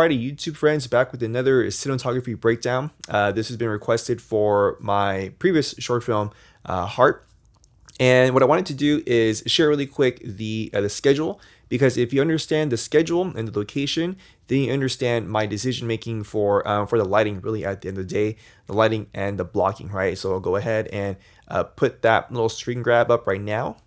Alrighty, YouTube friends, back with another cinematography breakdown. This has been requested for my previous short film, Heart. And what I wanted to do is share really quick the schedule, because if you understand the schedule and the location, then you understand my decision making for the lighting. Really, at the end of the day, the lighting and the blocking, right? So I'll go ahead and put that little screen grab up right now.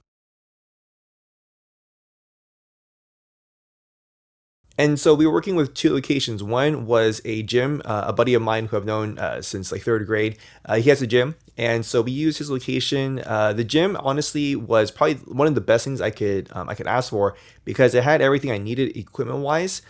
And so we were working with two locations. One was a gym, a buddy of mine who I've known since like third grade. He has a gym, and so we used his location. The gym, honestly, was probably one of the best things I could ask for, because it had everything I needed equipment wise.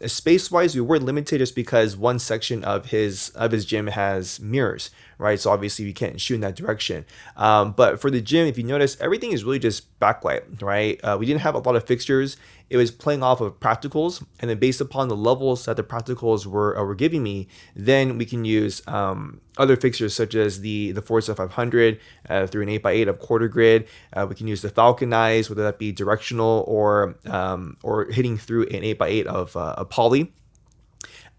Space wise, we were limited just because one section of his gym has mirrors, right? So obviously we can't shoot in that direction. But for the gym, if you notice, everything is really just backlight, right? We didn't have a lot of fixtures. It was playing off of practicals, and then based upon the levels that the practicals were giving me, then we can use other fixtures such as the Forza 500 through an 8x8 of quarter grid. We can use the Falcon eyes, whether that be directional or hitting through an 8x8 of a poly.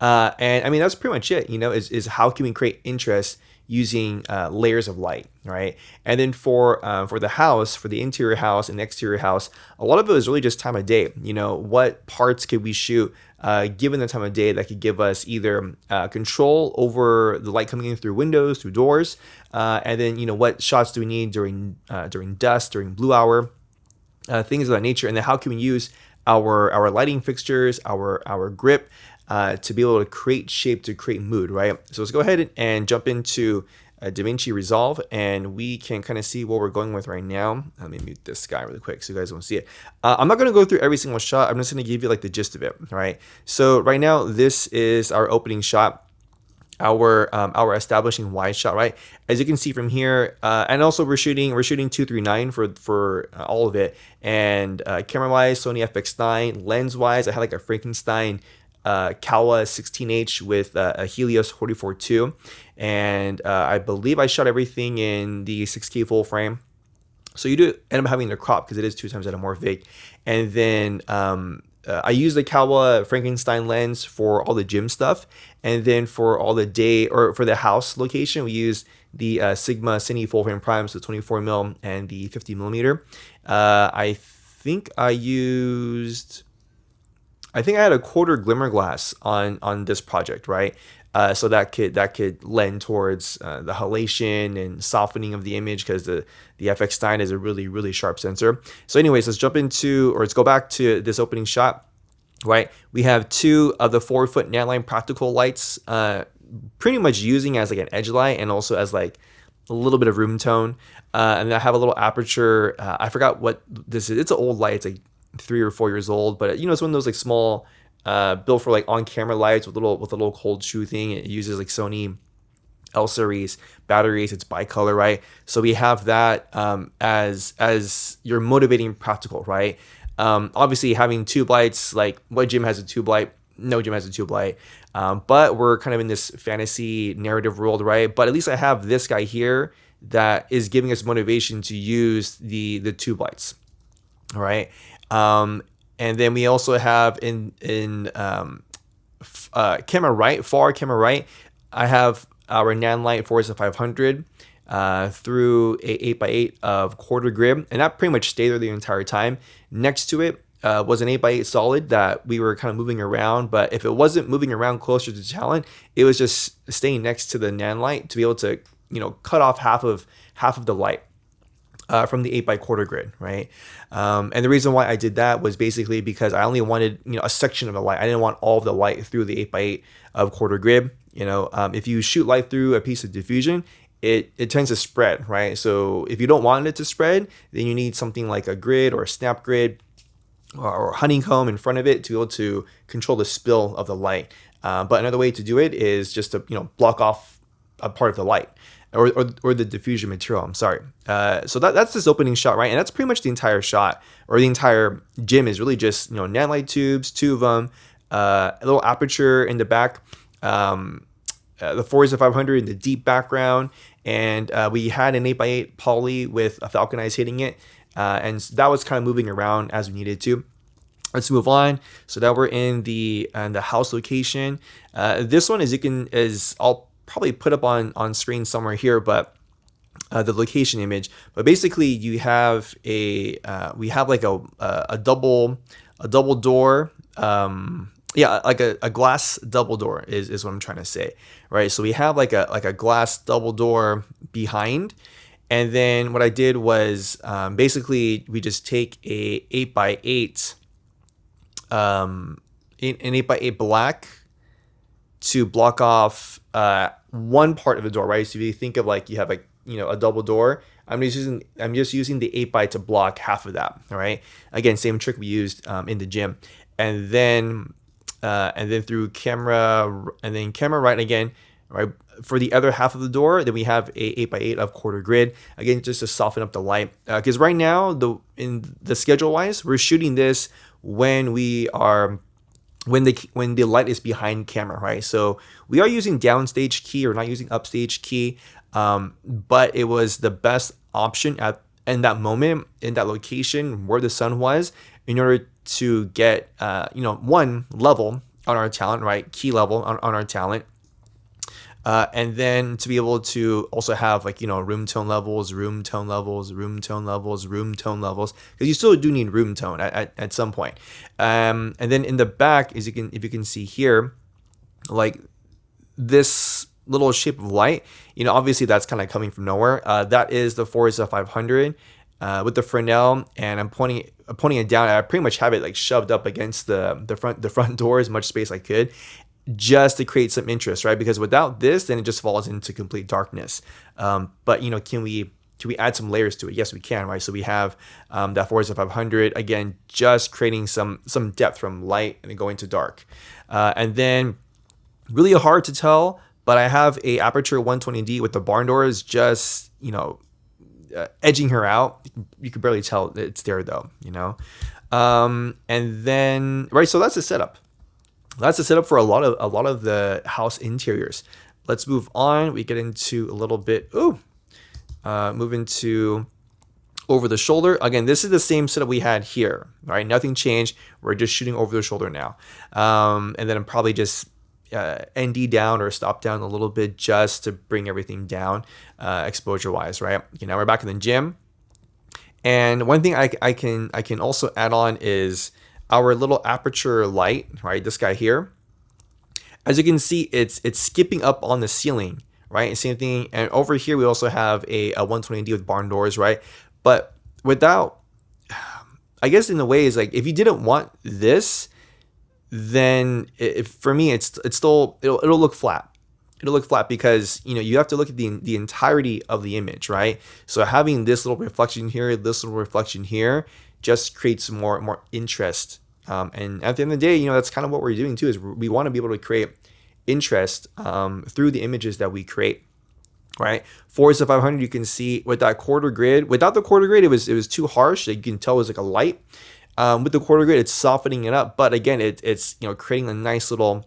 And I mean, that's pretty much it, is how can we create interest using layers of light, right? And then for the house, for the interior house and exterior house, a lot of it was really just time of day. What parts could we shoot given the time of day that could give us either control over the light coming in through windows, through doors, and then what shots do we need during dusk, during blue hour, things of that nature. And then how can we use our lighting fixtures, our grip, to be able to create shape, to create mood, right? So let's go ahead and jump into Davinci Resolve, and we can kind of see what we're going with right now. Let me mute this guy really quick so you guys won't see it. I'm not going to go through every single shot. I'm just going to give you like the gist of it, right? So right now, this is our opening shot, our establishing wide shot, right? As you can see from here, and also we're shooting 239 for all of it. And camera wise, Sony FX9. Lens wise, I had like a Frankenstein Kawa 16H with a Helios 44-2, and I believe I shot everything in the 6K full frame. So you do end up having to crop because it is 2x anamorphic. And then I use the Kawa Frankenstein lens for all the gym stuff, and then for all the day, or for the house location, we use the Sigma Cine full frame prime, so 24mm and the 50mm. I think I had a quarter glimmer glass on this project, right? So that could lend towards the halation and softening of the image, because the FX9 is a really, really sharp sensor. So anyways, let's go back to this opening shot, right? We have two of the 4-foot Nanoline practical lights, pretty much using as like an edge light and also as like a little bit of room tone. And I have a little aperture. I forgot what this is. It's an old light. It's like 3 or 4 years old, but it's one of those like small built for like on-camera lights with a little cold shoe thing. It uses like Sony L series batteries. It's bicolor, right? So we have that as your motivating practical, right? Obviously having tube lights, like what gym has a tube light? No gym has a tube light. But we're kind of in this fantasy narrative world, right? But at least I have this guy here that is giving us motivation to use the tube lights. All right. And then we also have in camera right, far camera right, I have our Nanlite Forza 500 through a 8x8 of quarter grid, and that pretty much stayed there the entire time. Next to it was an 8x8 solid that we were kind of moving around, but if it wasn't moving around closer to talent, it was just staying next to the Nanlite to be able to cut off half of the light from the 8x quarter grid, right? And the reason why I did that was basically because I only wanted a section of the light. I didn't want all of the light through the 8x8 of quarter grid. If you shoot light through a piece of diffusion, it tends to spread, right? So if you don't want it to spread, then you need something like a grid or a snap grid or honeycomb in front of it to be able to control the spill of the light. But another way to do it is just to block off a part of the light. Or the diffusion material, I'm sorry. So that's this opening shot, right? And that's pretty much the entire shot, or the entire gym is really just, nanlite tubes, 2 of them, a little aperture in the back, the Forza 500 in the deep background, and we had an 8x8 poly with a Falcon eyes hitting it, and that was kind of moving around as we needed to. Let's move on. So now we're in the house location. This one is I'll probably put up on screen somewhere here, but the location image. But basically, you have we have like a double door. Yeah, like a glass double door is what I'm trying to say, right? So we have like a glass double door behind. And then what I did was basically we just take a 8x8 an 8x8 black to block off one part of the door, right? So if you think of like you have like a double door, I'm just using the 8x to block half of that. All right. Again, same trick we used in the gym, and then through camera right again, right, for the other half of the door. Then we have a 8x8 of quarter grid, again just to soften up the light, because right now in the schedule wise we're shooting this when the light is behind camera, right? So we are using downstage key, or not using upstage key, but it was the best option in that moment, in that location where the sun was, in order to get one level on our talent, right? Key level on our talent. And then to be able to also have like room tone levels, room tone levels, room tone levels, room tone levels, because you still do need room tone at some point. And then in the back, if you can see here, like this little shape of light, obviously that's kind of coming from nowhere. That is the Forza 500 with the Fresnel, and I'm pointing it down. I pretty much have it like shoved up against the front door, as much space I could, just to create some interest, right? Because without this, then it just falls into complete darkness. But can we add some layers to it? Yes, we can, right? So we have that Forza 500, again, just creating some depth from light and going to dark. And then really hard to tell, but I have a aperture 120D with the barn doors just edging her out. You can barely tell it's there though, and then right, so that's the setup. That's the setup for a lot of the house interiors. Let's move on. We get into a little bit. Move into over the shoulder. Again, this is the same setup we had here. All right, nothing changed. We're just shooting over the shoulder now. And then I'm probably just ND down or stop down a little bit just to bring everything down exposure wise. Right. Now we're back in the gym. And one thing I can also add on is our little aperture light, right? This guy here. As you can see, it's skipping up on the ceiling, right? Same thing. And over here, we also have a 120D with barn doors, right? But without, I guess in a way, is like if you didn't want this, then for me, it'll look flat. It'll look flat because you have to look at the entirety of the image, right? So having this little reflection here, this little reflection here, just creates more interest. And at the end of the day, that's kind of what we're doing too, is we want to be able to create interest through the images that we create, right? Forza 500, you can see with that quarter grid. Without the quarter grid, it was too harsh. You can tell it was like a light. With the quarter grid, it's softening it up. But again, it's creating a nice little.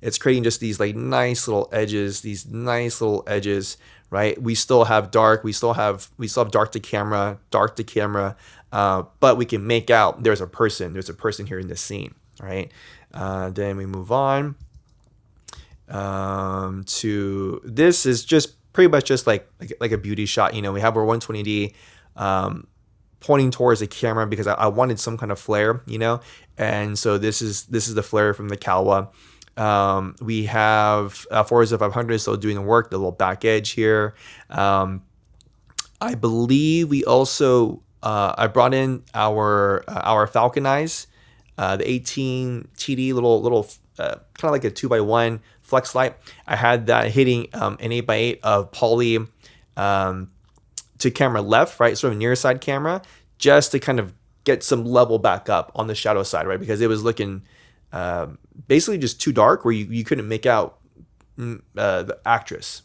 It's creating just these like nice little edges, right? We still have dark. We still have dark to camera, but we can make out there's a person here in this scene, right? Then we move on to this is just pretty much just like a beauty shot. We have our 120D pointing towards the camera because I wanted some kind of flare, and so this is the flare from the Kawa. We have Forza 500 still doing the work, the little back edge here. I believe we also I brought in our Falcon eyes, the 18 TD little kind of like a 2x1 flex light. I had that hitting an 8x8 of poly to camera left, right, sort of near side camera, just to kind of get some level back up on the shadow side, right, because it was looking basically just too dark where you couldn't make out the actress.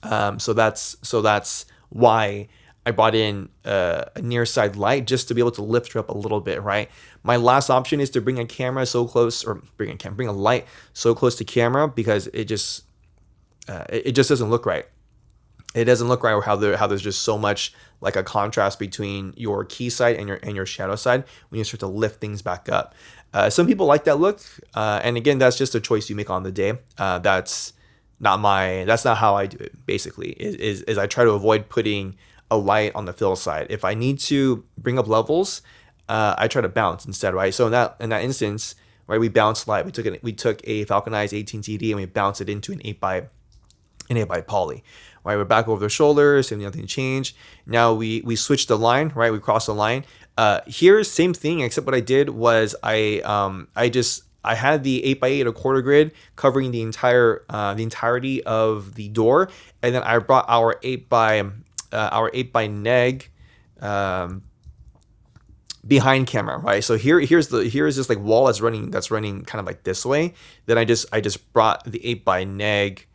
So that's why I brought in a near side light, just to be able to lift her up a little bit, right? My last option is to bring a camera so close, or bring a light so close to camera, because it just doesn't look right. it doesn't look right how there's just so much like a contrast between your key side and your shadow side when you start to lift things back up. Some people like that look, and again, that's just a choice you make on the day. That's not how I do it. Basically, is I try to avoid putting a light on the fill side. If I need to bring up levels, I try to bounce instead, right? So in that instance, right, we bounced light. We took a Falconized 18 TD and we bounced it into an 8x poly. Right, we're back over the shoulder, same thing, nothing changed. Now we switched the line, right? We crossed the line. Here, same thing, except what I did was I had the 8x8 a quarter grid covering the entirety of the door, and then I brought our 8x neg behind camera, right? So here's this like wall that's running kind of like this way. Then I just brought the 8x neg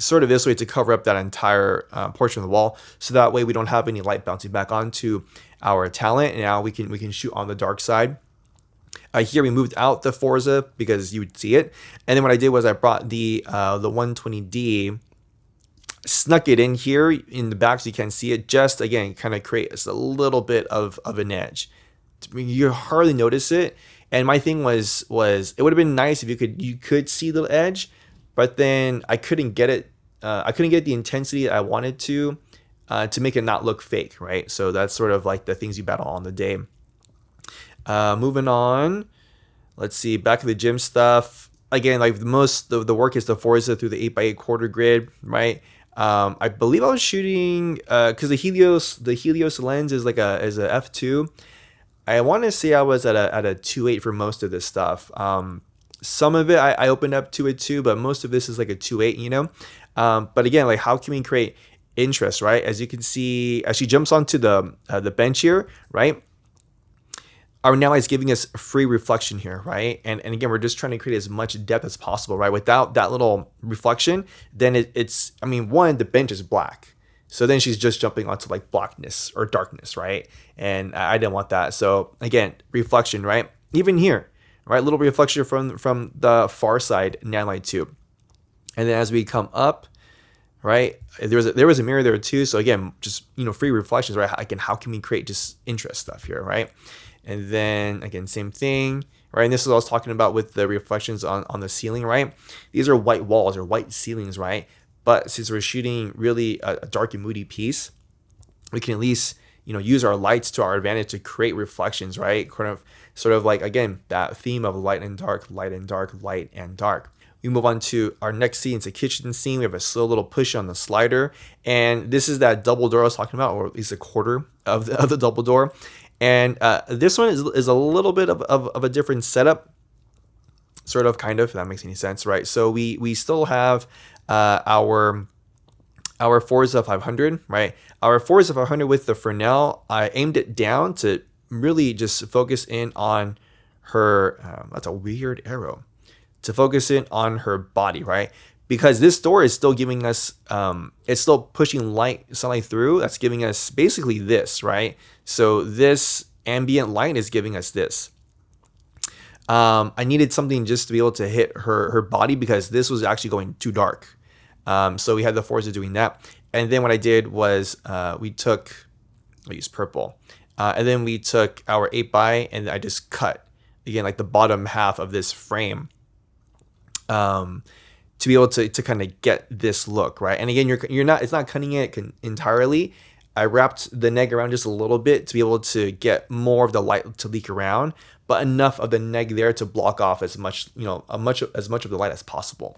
sort of this way to cover up that entire portion of the wall, so that way we don't have any light bouncing back onto our talent. And now we can shoot on the dark side. Here we moved out the Forza because you would see it, and then what I did was I brought the 120D, snuck it in here in the back so you can see it. Just again, kind of create a little bit of an edge. You hardly notice it. And my thing was it would have been nice if you could see the edge, but then I couldn't get it. I couldn't get the intensity that I wanted to make it not look fake, right? So that's sort of like the things you battle on the day. Moving on, let's see, back to the gym stuff. Again, like most of the work is the Forza through the 8x8 quarter grid, right? I believe I was shooting because the Helios lens is like a f2. I want to say I was at a 2.8 for most of this stuff. Some of it I opened up to a 2, but most of this is like a 2.8, you know. But again, like how can we create interest, right? As you can see, as she jumps onto the bench here, right? Our now is giving us free reflection here, right? And again, we're just trying to create as much depth as possible, right? Without that little reflection, then it's I mean, one, the bench is black. So then she's just jumping onto like blackness or darkness, right? And I didn't want that. So again, reflection, right? Even here, right? Little reflection from the far side nanolight tube. And then as we come up, right, there was a mirror there too. So again, just, you know, free reflections, right? Again, how can we create just interest stuff here, right? And then again, same thing, right? And this is what I was talking about with the reflections on the ceiling, right? These are white walls or white ceilings, right? But since we're shooting really a dark and moody piece, we can at least, you know, use our lights to our advantage to create reflections, right? Sort of like, again, that theme of light and dark, light and dark, light and dark. We move on to our next scene. It's a kitchen scene. We have a slow little push on the slider. And this is that double door I was talking about, or at least a quarter of the double door. And this one is a little bit of a different setup, sort of, kind of, if that makes any sense, right? So we still have our Forza 500, right? Our Forza 500 with the Fresnel, I aimed it down to really just focus in on her, that's a weird arrow, to focus in on her body, right? Because this door is still giving us, it's still pushing sunlight through. That's giving us basically this, right? So this ambient light is giving us this. I needed something just to be able to hit her body because this was actually going too dark. So we had the Forza doing that. And then what I did was I used purple. And then we took our 8x and I just cut, again, like the bottom half of this frame. To be able to kind of get this look, right? And again, it's not cutting it entirely. I wrapped the neg around just a little bit to be able to get more of the light to leak around, but enough of the neg there to block off as much, you know, as much of the light as possible,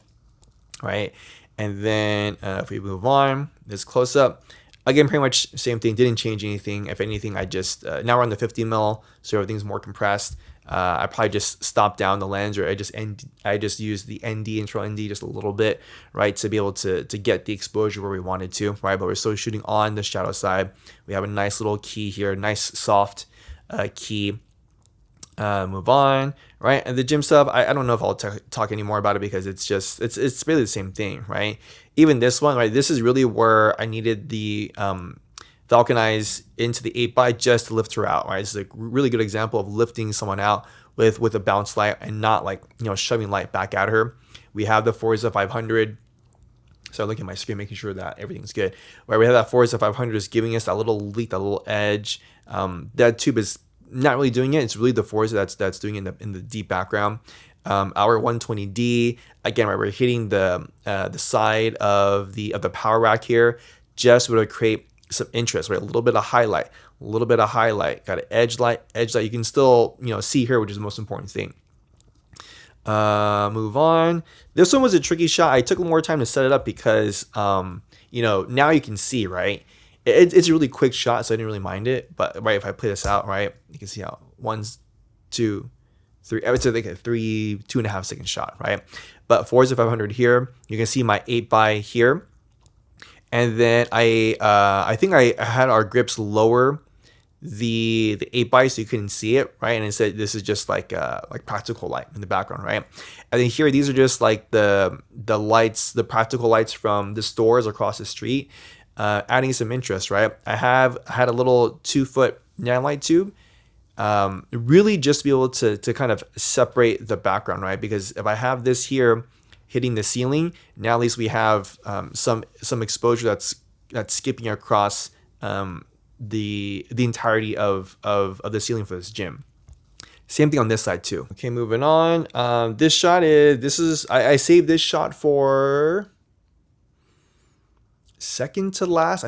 right? And then if we move on, this close up, again, pretty much same thing. Didn't change anything. If anything, I just now we're on the 50 mil, so everything's more compressed. I probably just stopped down the lens, or I just used the ND, intro ND, just a little bit, right, to be able to get the exposure where we wanted to, right? But we're still shooting on the shadow side. We have a nice little key here, nice soft key. Move on, right? And the gym stuff, I don't know if I'll talk any more about it because it's really the same thing, right? Even this one, right? This is really where I needed the Falconize into the 8x just to lift her out, right? This is a really good example of lifting someone out with a bounce light and not, like, you know, shoving light back at her. We have the Forza 500 So I look at my screen, making sure that everything's good. Right, we have that 4-500 is giving us that little leak, that little edge. That tube is not really doing it. It's really the Forza that's doing it in the deep background. Our 120D, again, right, we're hitting the side of the power rack here, just to create some interest, right? A little bit of highlight, Got an edge light. You can still see here, which is the most important thing. Move on. This one was a tricky shot. I took more time to set it up because now you can see, right? It's a really quick shot, so I didn't really mind it. But right, if I play this out, right, you can see how 1, 2, 3. I would say like a 2.5 second shot, right? But 4-500 here, you can see my 8x here, and then I think I had our grips lower the 8x so you couldn't see it, right? And it said this is just like practical light in the background, right? And then here, these are just like the lights, the practical lights from the stores across the street, adding some interest, right? I had a little 2-foot nanolight tube, really just to be able to kind of separate the background, right? Because if I have this here hitting the ceiling, now at least we have some exposure that's skipping across the entirety of the ceiling for this gym. Same thing on this side too. Okay, moving on. This shot I saved this shot for second to last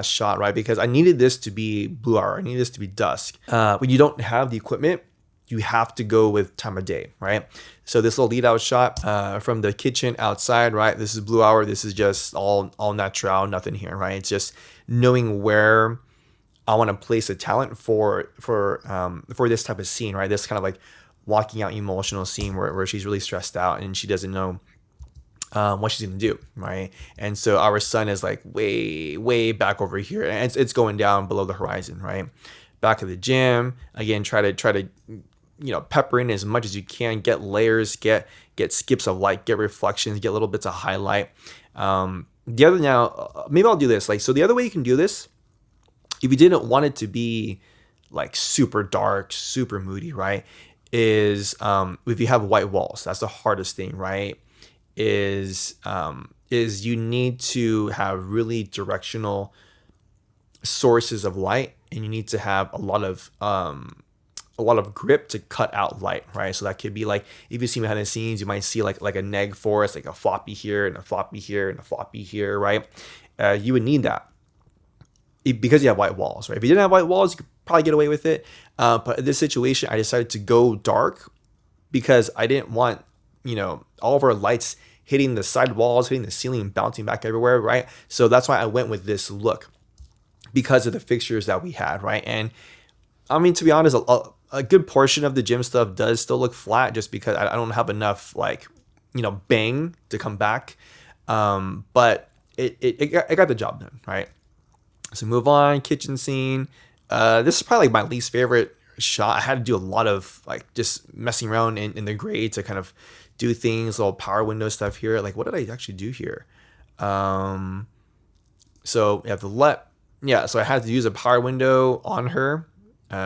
shot, right? Because I needed this to be blue hour. I needed this to be dusk. When you don't have the equipment, you have to go with time of day, right? So this little lead out shot from the kitchen outside, right? This is blue hour. This is just all natural, nothing here, right? It's just knowing where I want to place a talent for this type of scene, right? This kind of like walking out emotional scene where she's really stressed out and she doesn't know what she's gonna do, right? And so our sun is like way back over here, and it's going down below the horizon, right? Back of the gym again. Try to pepper in as much as you can. Get layers, get skips of light, get reflections, get little bits of highlight. Maybe I'll do this. So the other way you can do this, if you didn't want it to be like super dark, super moody, right, is if you have white walls. That's the hardest thing, right? Is you need to have really directional sources of light, and you need to have a lot of grip to cut out light, right? So that could be like, if you see behind the scenes, you might see like a neg forest, like a floppy here and a floppy here and a floppy here, right? You would need that because you have white walls, right? If you didn't have white walls, you could probably get away with it. But in this situation, I decided to go dark because I didn't want, all of our lights hitting the side walls, hitting the ceiling, bouncing back everywhere, right? So that's why I went with this look, because of the fixtures that we had, right? And I mean, to be honest, a good portion of the gym stuff does still look flat just because I don't have enough bang to come back. But it got the job done, right? So move on, kitchen scene. This is probably my least favorite shot. I had to do a lot of just messing around in the grade to kind of do things, little power window stuff here. Like, what did I actually do here? So you have so I had to use a power window on her,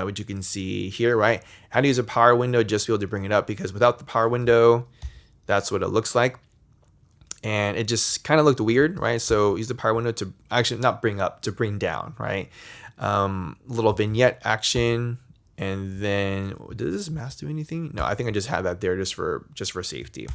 which you can see here, right? I had to use a power window just to be able to bring it up, because without the power window, that's what it looks like. And it just kind of looked weird, right? So use the power window to actually not bring up, to bring down, right? Little vignette action. And then, does this mask do anything? No, I think I just had that there just for safety.